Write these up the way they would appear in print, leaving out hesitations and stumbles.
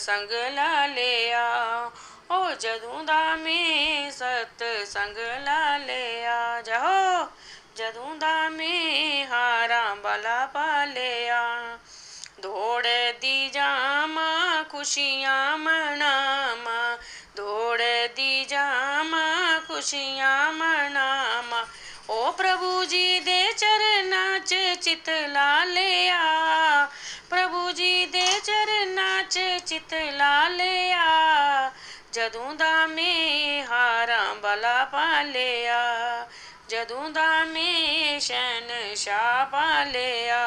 संग ला लिया, ओ जदों दा मैं सतसंग ला लिया। जाओ जदों दा मैं हारा वाला पा लिया। दौड़ दी जामा खुशियां मनामा, दौड़ दी जामा खुशियां मनामा, ओ प्रभु जी दे चरनां च चित ला लिया, प्रभु जी दे चरनां च चित ला लिया। जदों दा मैं हारा वाला पा लिया, जदों दा मैं शहनशाह पा लिया।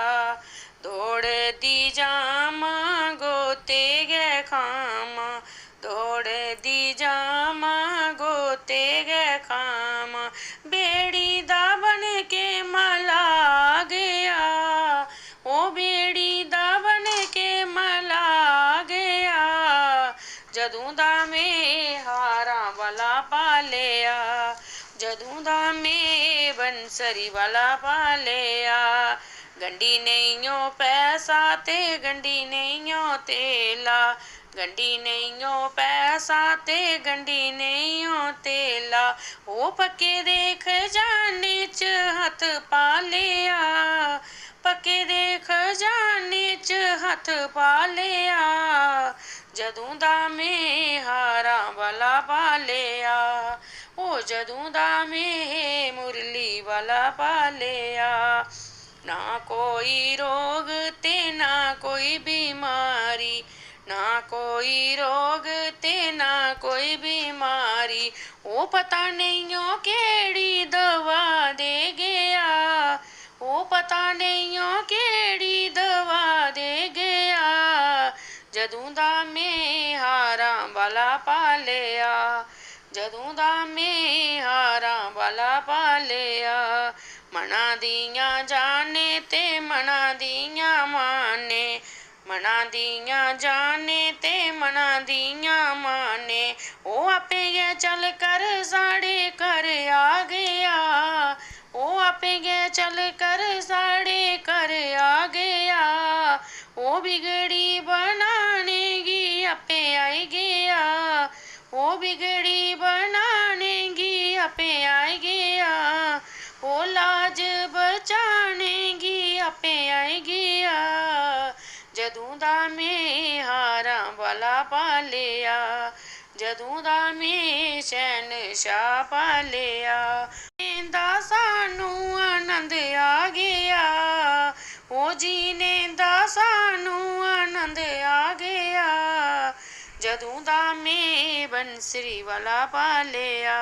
दौड़ दी जामा गोते गए खामा, दौड़ दी जामा गोते गए खामा, बेड़ी दा बन के मला गया, ओ बेड़ी दा बन के मला गया। जदों दा मैं हारा वाला पा लिया, जदों दा मैं बंसरी वाला पा लिया। गंढी नहीं ओ पैसा ते गंढी नहीं ओ तेला, गंढी नहीं ओ पैसा ते गंढी नहीं ओ तेला, ओ पक्के दे खजाने च हथ पा लिया, पक्के दे खजाने च हथ पा लिया। जदों दा मैं हारा वाला पा लिया, ओ जदों दा मैं मुरली वाला पा लिया। ना कोई रोग ते ना कोई बीमारी, ना कोई रोग ते ना कोई बीमारी, ओ पता नहीं ओ केड़ी दवा दे गया, ओ पता नहीं ओ केड़ी दवा दे गया। जदों दा मैं हारा वाला पा लिया, जदों दा मैं हारा वाला पा लिया। मना दियां जाने ते मना दियां माने, मना दियां जाने ते मना दियां माने, ओ आपे गै चल कर साढ़े घर आ गया, ओ आपे गै चल कर साढ़े घर आ गया। ओ बिगड़ी बनाने गी आपे आई गया, ओ बिगड़ी बनाने गी आपे आई गया, ओ लाज बचाने गी आपे आई गया। जदों दा मैं हारा वाला पा लिया, जदों दा मैं शहनशाह पा लिया। जीने दा सानू आनंद आ गया, ओ जीने दा सानू आनंद आ गया। जदों दा मैं बंसरी वाला पा लिया।